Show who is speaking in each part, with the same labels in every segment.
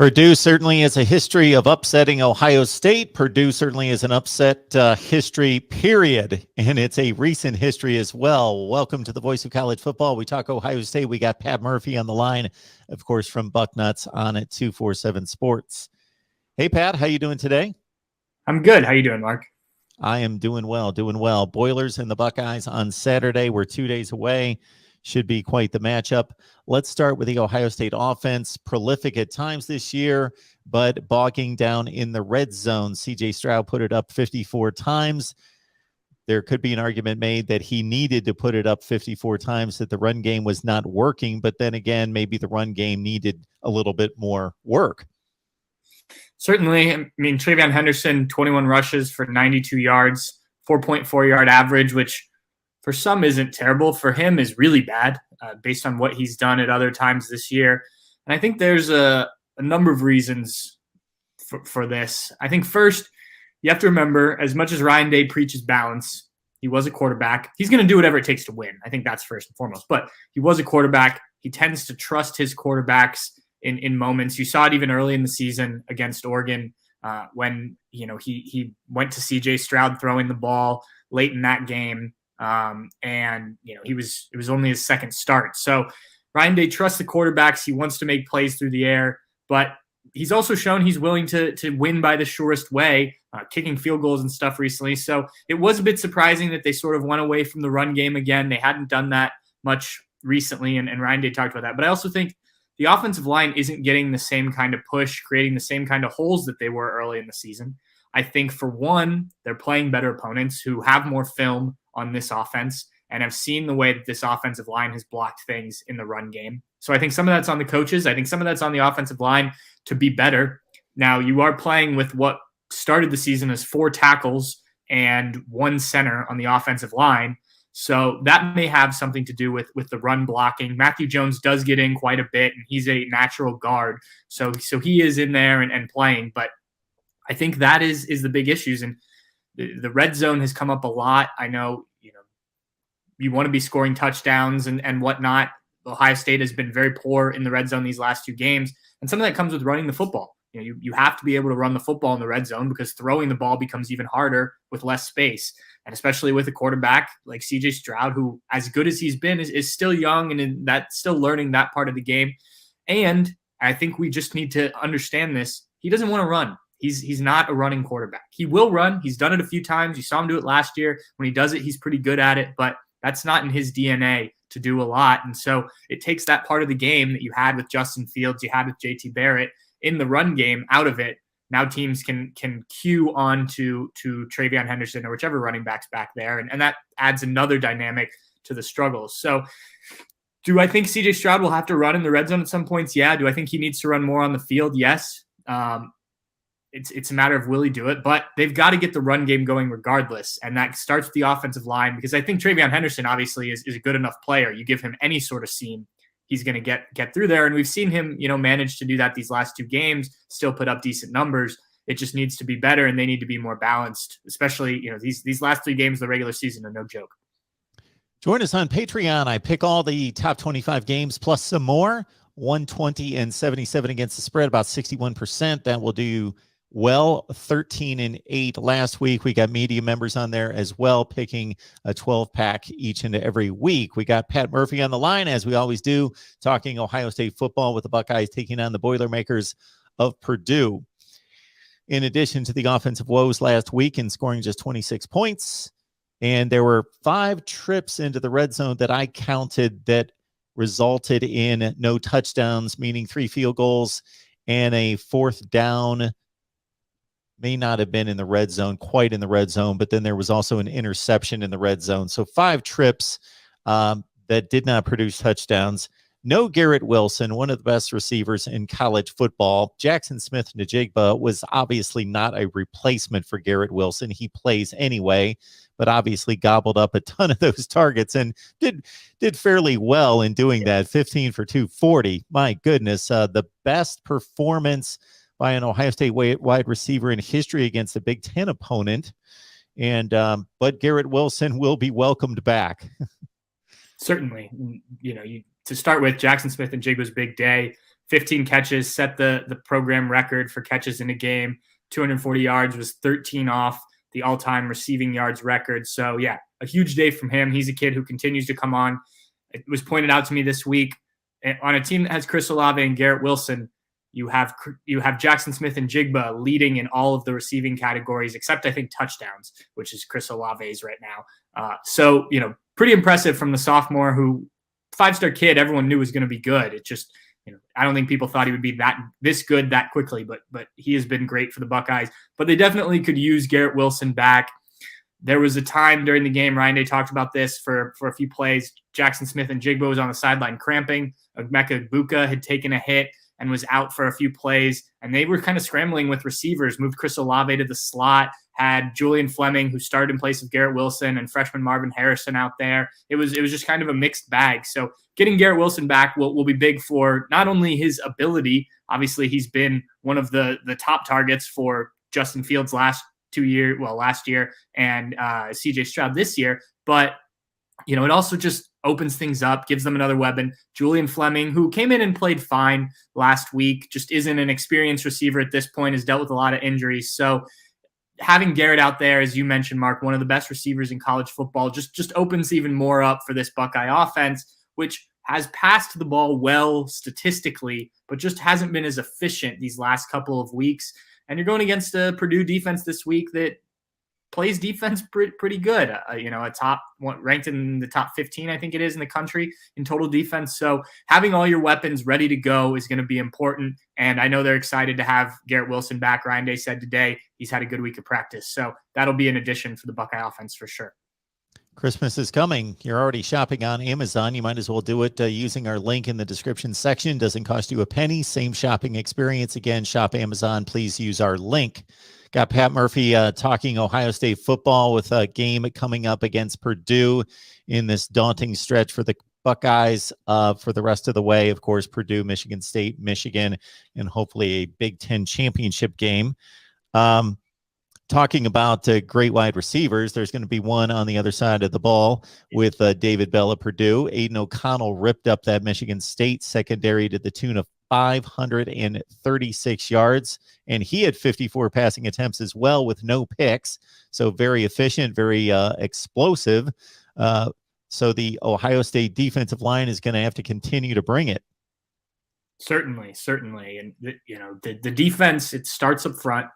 Speaker 1: Purdue certainly has a history of upsetting Ohio State. Purdue certainly is an upset history, period. And it's a recent history as well. Welcome to the Voice of College Football. We talk Ohio State. We got Pat Murphy on the line, of course, from Bucknuts on at 247 Sports. Hey, Pat, how you doing today?
Speaker 2: I'm good. How you doing, Mark?
Speaker 1: I am doing well, doing well. Boilers and the Buckeyes on Saturday. We're 2 days away. Should be quite the matchup. Let's start with the Ohio State offense. Prolific at times this year, but bogging down in the red zone. C.J. Stroud put it up 54 times. There could be an argument made that he needed to put it up 54 times, that the run game was not working. But then again, maybe the run game needed a little bit more work.
Speaker 2: Certainly. I mean, TreVeyon Henderson, 21 rushes for 92 yards, 4.4 yard average, which for some isn't terrible. For him is really bad based on what he's done at other times this year. And I think there's a number of reasons for this. I think first, you have to remember, as much as Ryan Day preaches balance, he was a quarterback. He's going to do whatever it takes to win. I think that's first and foremost. But he was a quarterback. He tends to trust his quarterbacks in moments. You saw it even early in the season against Oregon when he went to C.J. Stroud throwing the ball late in that game. And it was only his second start. So Ryan Day trusts the quarterbacks. He wants to make plays through the air, but he's also shown he's willing to win by the surest way, kicking field goals and stuff recently. So it was a bit surprising that they sort of went away from the run game again. They hadn't done that much recently, and Ryan Day talked about that. But I also think the offensive line isn't getting the same kind of push, creating the same kind of holes that they were early in the season. I think, for one, they're playing better opponents who have more film on this offense and have seen the way that this offensive line has blocked things in the run game. So I think some of that's on the coaches. I think some of that's on the offensive line to be better. Now, you are playing with what started the season as 4 tackles and 1 center on the offensive line. So that may have something to do with the run blocking. Matthew Jones does get in quite a bit, and he's a natural guard. So he is in there and playing. But I think that is the big issues. And the red zone has come up a lot. I know, you want to be scoring touchdowns and whatnot. Ohio State has been very poor in the red zone these last 2 games. And some of that comes with running the football. You have to be able to run the football in the red zone because throwing the ball becomes even harder with less space. And especially with a quarterback like C.J. Stroud, who, as good as he's been, is still young and still learning that part of the game. And I think we just need to understand this. He doesn't want to run. He's not a running quarterback. He will run. He's done it a few times. You saw him do it last year. When he does it, he's pretty good at it, but that's not in his DNA to do a lot. And so it takes that part of the game that you had with Justin Fields, you had with J.T. Barrett in the run game out of it. Now teams can cue on to TreVeyon Henderson or whichever running back's back there. And that adds another dynamic to the struggles. So do I think C.J. Stroud will have to run in the red zone at some points? Yeah. Do I think he needs to run more on the field? Yes. It's a matter of will he do it, but they've got to get the run game going regardless. And that starts with the offensive line, because I think TreVeyon Henderson obviously is a good enough player. You give him any sort of seam, he's going to get through there. And we've seen him, manage to do that these last 2 games, still put up decent numbers. It just needs to be better, and they need to be more balanced, especially, these last 3 games of the regular season are no joke.
Speaker 1: Join us on Patreon. I pick all the top 25 games plus some more. 120 and 77 against the spread, about 61%. That will do well. 13-8 last week. We got media members on there as well, picking a 12-pack each and every week. We got Pat Murphy on the line, as we always do, talking Ohio State football with the Buckeyes taking on the Boilermakers of Purdue. In addition to the offensive woes last week and scoring just 26 points, and there were 5 trips into the red zone that I counted that resulted in no touchdowns, meaning 3 field goals and a 4th down. May not have been in the red zone, quite in the red zone, but then there was also an interception in the red zone. So 5 trips that did not produce touchdowns. No Garrett Wilson, one of the best receivers in college football. Jackson Smith-Njigba was obviously not a replacement for Garrett Wilson. He plays anyway, but obviously gobbled up a ton of those targets and did fairly well in doing that. 15 for 240. My goodness, the best performance by an Ohio State wide receiver in history against a Big Ten opponent. And but Garrett Wilson will be welcomed back.
Speaker 2: Certainly. To start with, Jackson Smith-Njigba's big day 15 catches, set the program record for catches in a game. 240 yards, was 13 off the all-time receiving yards record. So yeah, a huge day from him. He's a kid who continues to come on. It was pointed out to me this week, on a team that has Chris Olave and Garrett Wilson, you have Jackson Smith and Jigba leading in all of the receiving categories, except I think touchdowns, which is Chris Olave's right now. So, pretty impressive from the sophomore, who 5-star kid everyone knew was going to be good. It just, I don't think people thought he would be this good that quickly, but he has been great for the Buckeyes. But they definitely could use Garrett Wilson back. There was a time during the game, Ryan Day talked about this for a few plays. Jackson Smith and Jigba was on the sideline cramping. Emeka Egbuka had taken a hit and was out for a few plays, and they were kind of scrambling with receivers, moved Chris Olave to the slot, had Julian Fleming, who started in place of Garrett Wilson, and freshman Marvin Harrison out there. It was just kind of a mixed bag. So getting Garrett Wilson back will be big for not only his ability. Obviously, he's been one of the top targets for Justin Fields last year, and CJ Stroud this year, but it also just opens things up, gives them another weapon. Julian Fleming, who came in and played fine last week, just isn't an experienced receiver at this point, has dealt with a lot of injuries. So having Garrett out there, as you mentioned, Mark, one of the best receivers in college football, just opens even more up for this Buckeye offense, which has passed the ball well statistically, but just hasn't been as efficient these last couple of weeks. And you're going against a Purdue defense this week that plays defense pretty good. A top one, ranked in the top 15, I think it is, in the country in total defense. So having all your weapons ready to go is going to be important. And I know they're excited to have Garrett Wilson back. Ryan Day said today he's had a good week of practice. So that'll be an addition for the Buckeye offense for sure.
Speaker 1: Christmas is coming. You're already shopping on Amazon. You might as well do it using our link in the description section. Doesn't cost you a penny. Same shopping experience. Again, shop Amazon. Please use our link. Got Pat Murphy talking Ohio State football with a game coming up against Purdue in this daunting stretch for the Buckeyes for the rest of the way. Of course, Purdue, Michigan State, Michigan, and hopefully a Big Ten championship game. Talking about great wide receivers, there's going to be one on the other side of the ball with David Bell of Purdue. Aiden O'Connell ripped up that Michigan State secondary to the tune of 536 yards, and he had 54 passing attempts as well with no picks. So very efficient, very explosive. So the Ohio State defensive line is going to have to continue to bring it.
Speaker 2: Certainly. And the defense, it starts up front.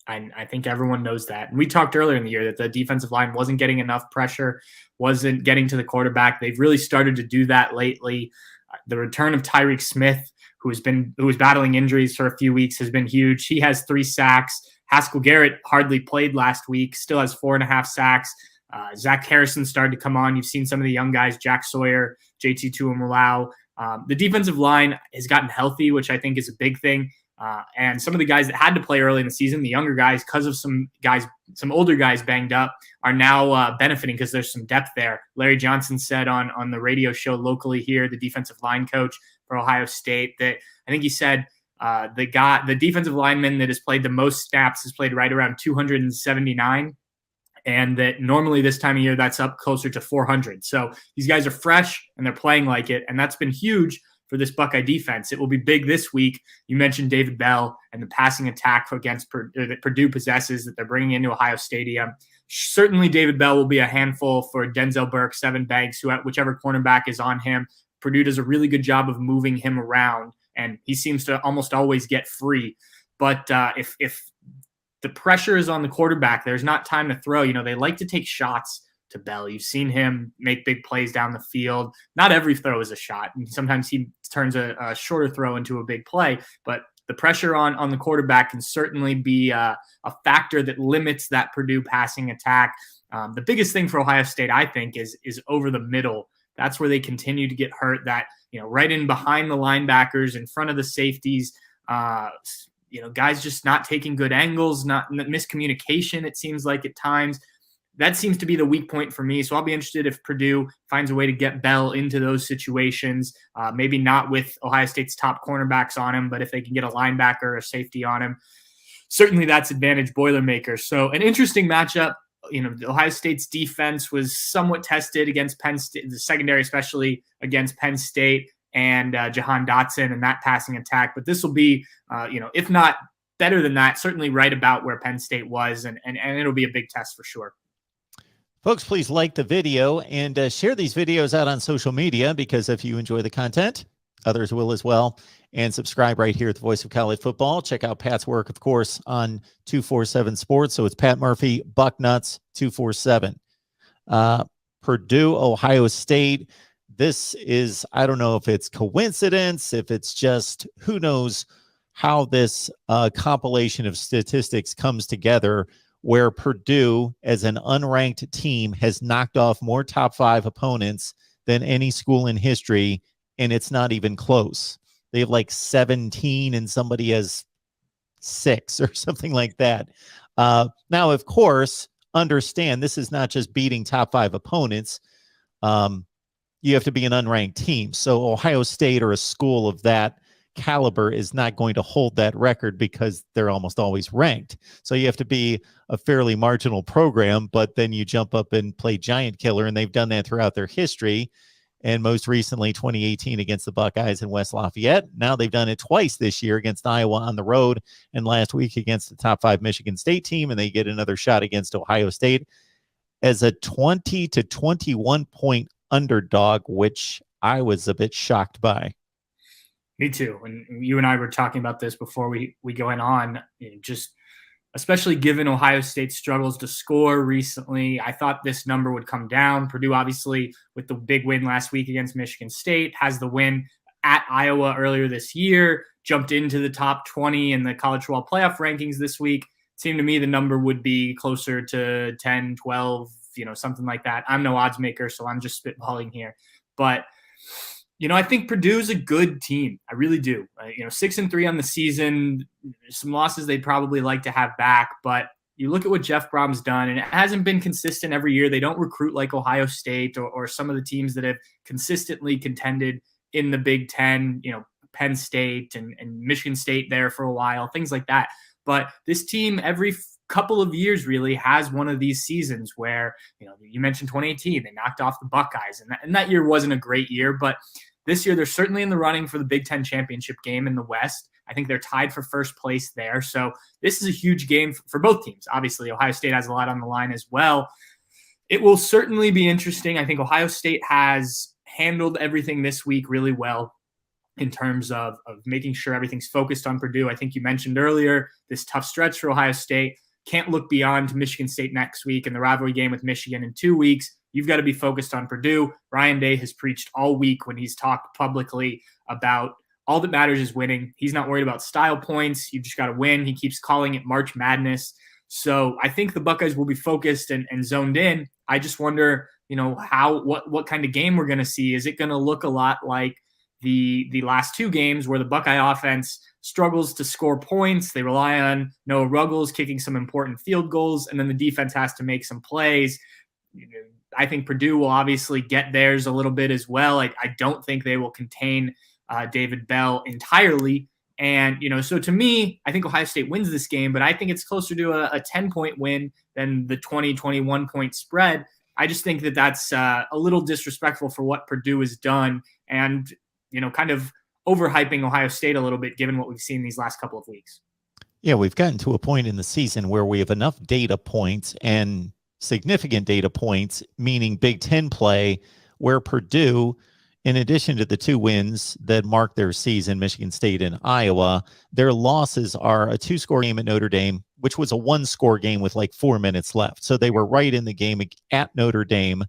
Speaker 2: I think everyone knows that. And we talked earlier in the year that the defensive line wasn't getting enough pressure, wasn't getting to the quarterback. They've really started to do that lately. The return of Tyreek Smith, who was battling injuries for a few weeks, has been huge. He has 3 sacks. Haskell Garrett hardly played last week, still has 4.5 sacks. Zach Harrison started to come on. You've seen some of the young guys, Jack Sawyer, JT Tuimoloau. The defensive line has gotten healthy, which I think is a big thing. And some of the guys that had to play early in the season, the younger guys, because of some older guys banged up, are now benefiting because there's some depth there. Larry Johnson said on the radio show locally here, the defensive line coach for Ohio State, that I think he said the defensive lineman that has played the most snaps has played right around 279. And that normally this time of year, that's up closer to 400. So these guys are fresh and they're playing like it. And that's been huge for this Buckeye defense. It will be big this week. You mentioned David Bell and the passing attack against that Purdue possesses that they're bringing into Ohio Stadium. Certainly David Bell will be a handful for Denzel Burke, Sevyn Banks, whichever cornerback is on him. Purdue does a really good job of moving him around, and he seems to almost always get free. But if the pressure is on the quarterback, there's not time to throw. They like to take shots to Bell. You've seen him make big plays down the field. Not every throw is a shot. And sometimes he turns a shorter throw into a big play, but the pressure on the quarterback can certainly be a factor that limits that Purdue passing attack. The biggest thing for Ohio State, I think, is over the middle. That's where they continue to get hurt. That, right in behind the linebackers, in front of the safeties, guys just not taking good angles, not miscommunication, it seems like at times. That seems to be the weak point for me. So I'll be interested if Purdue finds a way to get Bell into those situations, maybe not with Ohio State's top cornerbacks on him, but if they can get a linebacker or a safety on him, certainly that's advantage Boilermakers. So an interesting matchup. Ohio State's defense was somewhat tested against Penn State, the secondary, especially against Penn State. and Jahan Dotson and that passing attack. But this will be, if not better than that, certainly right about where Penn State was, and it'll be a big test for sure.
Speaker 1: Folks, please like the video and share these videos out on social media, because if you enjoy the content, others will as well. And subscribe right here at the Voice of College Football. Check out Pat's work, of course, on 247 Sports. So it's Pat Murphy, Bucknuts 247. Purdue, Ohio State. This is, I don't know if it's coincidence, if it's just, who knows how this compilation of statistics comes together, where Purdue, as an unranked team, has knocked off more top 5 opponents than any school in history, and it's not even close. They have like 17 and somebody has 6 or something like that. Now, of course, understand this is not just beating top 5 opponents. You have to be an unranked team. So Ohio State, or a school of that caliber, is not going to hold that record because they're almost always ranked. So you have to be a fairly marginal program, but then you jump up and play giant killer, and they've done that throughout their history. And most recently, 2018 against the Buckeyes in West Lafayette. Now they've done it twice this year against Iowa on the road, and last week against the top 5 Michigan State team, and they get another shot against Ohio State as a 20 to 21 point underdog, which I was a bit shocked by.
Speaker 2: Me too. And you and I were talking about this before we going on. Just especially given Ohio State's struggles to score recently, I thought this number would come down. Purdue, obviously, with the big win last week against Michigan State, has the win at Iowa earlier this year, jumped into the top 20 in the college football playoff rankings this week. It seemed to me the number would be closer to 10, 12, something like that. I'm no odds maker, so I'm just spitballing here. But I think Purdue's a good team. I really do. 6-3 on the season. Some losses they'd probably like to have back, but you look at what Jeff Brom's done, and it hasn't been consistent every year. They don't recruit like Ohio State or some of the teams that have consistently contended in the Big Ten, Penn State and Michigan State there for a while, things like that. But this team, every couple of years, really has one of these seasons where, you mentioned 2018, they knocked off the Buckeyes, and that year wasn't a great year, but this year, they're certainly in the running for the Big Ten championship game in the West. I think they're tied for first place there. So this is a huge game for both teams. Obviously, Ohio State has a lot on the line as well. It will certainly be interesting. I think Ohio State has handled everything this week really well in terms of making sure everything's focused on Purdue. I think you mentioned earlier this tough stretch for Ohio State. Can't look beyond to Michigan State next week and the rivalry game with Michigan in 2 weeks. You've got to be focused on Purdue. Ryan Day has preached all week when he's talked publicly about all that matters is winning. He's not worried about style points. You just got to win. He keeps calling it March Madness. So I think the Buckeyes will be focused and zoned in. I just wonder, what kind of game we're going to see. Is it going to look a lot like the last 2 games where the Buckeye offense struggles to score points? They rely on Noah Ruggles kicking some important field goals, and then the defense has to make some plays. I think Purdue will obviously get theirs a little bit as well. I don't think they will contain David Bell entirely. And, so to me, I think Ohio State wins this game, but I think it's closer to a 10-point win than the 20, 21-point spread. I just think that that's a little disrespectful for what Purdue has done and, kind of overhyping Ohio State a little bit given what we've seen these last couple of weeks.
Speaker 1: Yeah, we've gotten to a point in the season where we have enough data points and significant data points, meaning Big Ten play, where Purdue, in addition to the 2 wins that mark their season, Michigan State and Iowa, their losses are a 2-score game at Notre Dame, which was a 1-score game with like 4 minutes left. So they were right in the game at Notre Dame.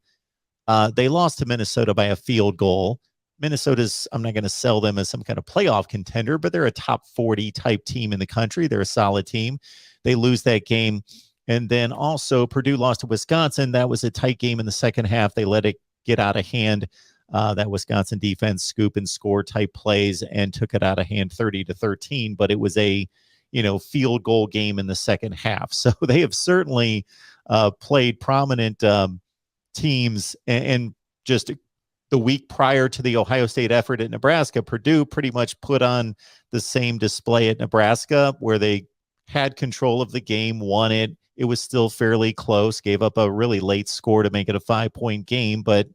Speaker 1: They lost to Minnesota by a field goal. Minnesota's, I'm not going to sell them as some kind of playoff contender, but they're a top 40 type team in the country. They're a solid team. They lose that game. And then also Purdue lost to Wisconsin. That was a tight game in the second half. They let it get out of hand. That Wisconsin defense scoop and score type plays and took it out of hand 30-13. But it was a, field goal game in the second half. So they have certainly played prominent teams. And just the week prior to the Ohio State effort at Nebraska, Purdue pretty much put on the same display at Nebraska, where they had control of the game, won it. It was still fairly close, gave up a really late score to make it a 5-point game, but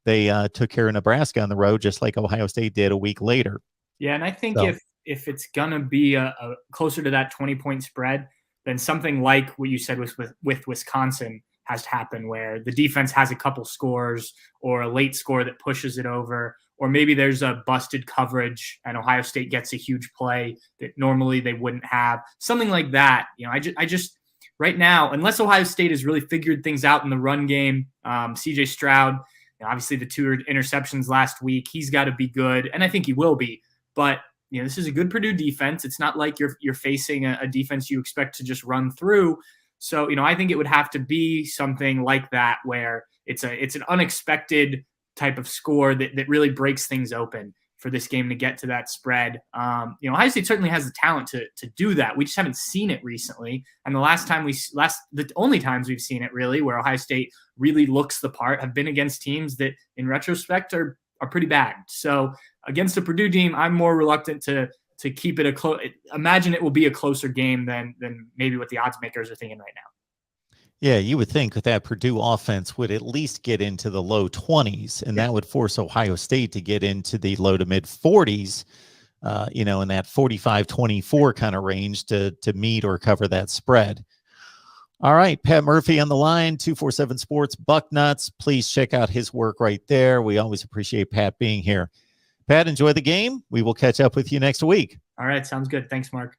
Speaker 1: they took care of Nebraska on the road, just like Ohio State did a week later.
Speaker 2: Yeah, and I think
Speaker 1: So,
Speaker 2: if it's gonna be a closer to that 20-point spread, then something like what you said with Wisconsin has to happen, where the defense has a couple scores or a late score that pushes it over, or maybe there's a busted coverage and Ohio State gets a huge play that normally they wouldn't have. Something like that. I just right now, unless Ohio State has really figured things out in the run game, CJ Stroud, obviously the 2 interceptions last week, he's got to be good, and I think he will be. But this is a good Purdue defense. It's not like you're facing a defense you expect to just run through. So, I think it would have to be something like that, where it's an unexpected type of score that really breaks things open for this game to get to that spread. Ohio State certainly has the talent to do that. We just haven't seen it recently. And the only times we've seen it really where Ohio State really looks the part have been against teams that in retrospect are pretty bad. So against a Purdue team, I'm more reluctant to keep it imagine it will be a closer game than maybe what the odds makers are thinking right now.
Speaker 1: Yeah, you would think that Purdue offense would at least get into the low 20s, and that would force Ohio State to get into the low to mid 40s, in that 45-24 kind of range to meet or cover that spread. All right, Pat Murphy on the line, 247 Sports Bucknuts. Please check out his work right there. We always appreciate Pat being here. Pat, enjoy the game. We will catch up with you next week.
Speaker 2: All right, sounds good. Thanks, Mark.